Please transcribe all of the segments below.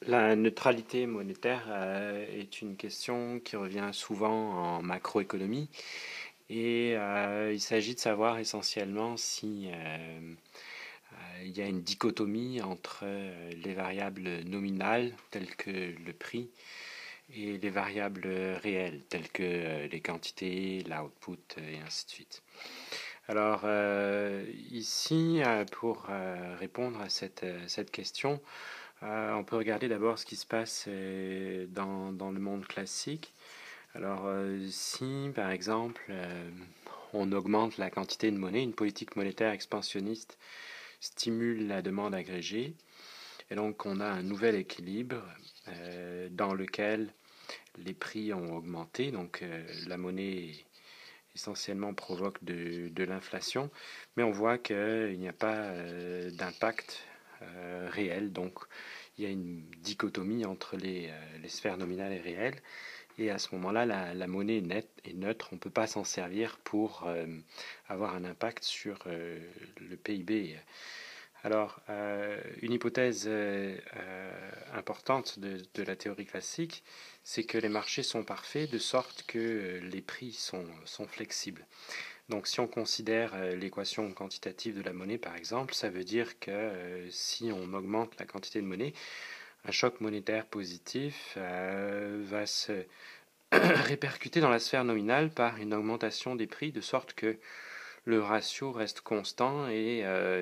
La neutralité monétaire est une question qui revient souvent en macroéconomie et il s'agit de savoir essentiellement si il y a une dichotomie entre les variables nominales telles que le prix et les variables réelles telles que les quantités, l'output et ainsi de suite. Alors ici, pour répondre à cette question, on peut regarder d'abord ce qui se passe dans le monde classique. Alors, si par exemple on augmente la quantité de monnaie, une politique monétaire expansionniste stimule la demande agrégée, et donc on a un nouvel équilibre dans lequel les prix ont augmenté, donc la monnaie essentiellement provoque de l'inflation, mais on voit qu'il n'y a pas d'impact réel, donc il y a une dichotomie entre les sphères nominales et réelles, et à ce moment-là, la monnaie est neutre, on ne peut pas s'en servir pour avoir un impact sur le PIB. Alors, une hypothèse importante de la théorie classique, c'est que les marchés sont parfaits de sorte que les prix sont flexibles. Donc si on considère l'équation quantitative de la monnaie, par exemple, ça veut dire que si on augmente la quantité de monnaie, un choc monétaire positif va se répercuter dans la sphère nominale par une augmentation des prix, de sorte que le ratio reste constant et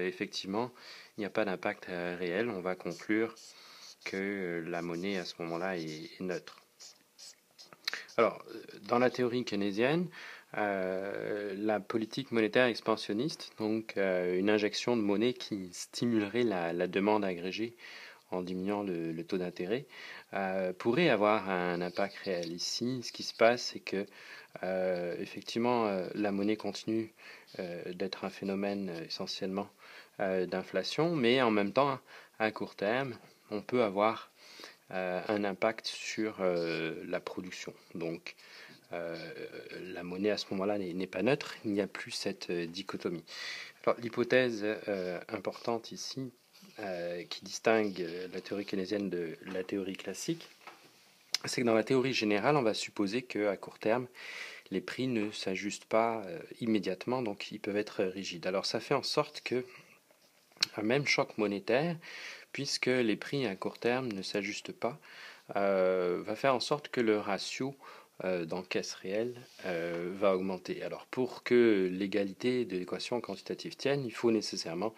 effectivement, il n'y a pas d'impact réel. On va conclure que la monnaie à ce moment-là est neutre. Alors, dans la théorie keynésienne, la politique monétaire expansionniste, donc une injection de monnaie qui stimulerait la demande agrégée en diminuant le taux d'intérêt, pourrait avoir un impact réel. Ici, ce qui se passe, c'est que effectivement, la monnaie continue d'être un phénomène essentiellement d'inflation, mais en même temps, à court terme, on peut avoir un impact sur la production. Donc, la monnaie à ce moment-là n'est pas neutre, il n'y a plus cette dichotomie. Alors, l'hypothèse importante ici, qui distingue la théorie keynésienne de la théorie classique, c'est que dans la théorie générale, on va supposer qu'à court terme, les prix ne s'ajustent pas immédiatement, donc ils peuvent être rigides. Alors ça fait en sorte que un même choc monétaire, puisque les prix à court terme ne s'ajustent pas, va faire en sorte que le ratio dans caisse réelle va augmenter. Alors pour que l'égalité de l'équation quantitative tienne, il faut nécessairement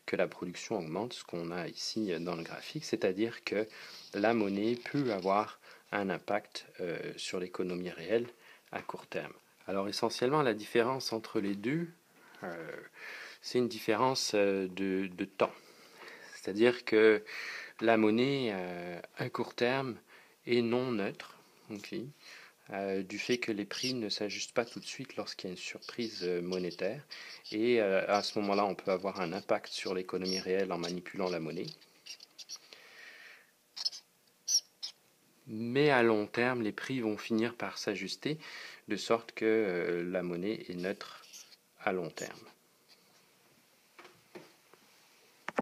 que la production augmente, ce qu'on a ici dans le graphique, c'est-à-dire que la monnaie peut avoir un impact sur l'économie réelle à court terme. Alors essentiellement, la différence entre les deux, c'est une différence de temps. C'est-à-dire que la monnaie à court terme est non neutre, okay, du fait que les prix ne s'ajustent pas tout de suite lorsqu'il y a une surprise monétaire. Et à ce moment-là, on peut avoir un impact sur l'économie réelle en manipulant la monnaie. Mais à long terme, les prix vont finir par s'ajuster, de sorte que la monnaie est neutre à long terme.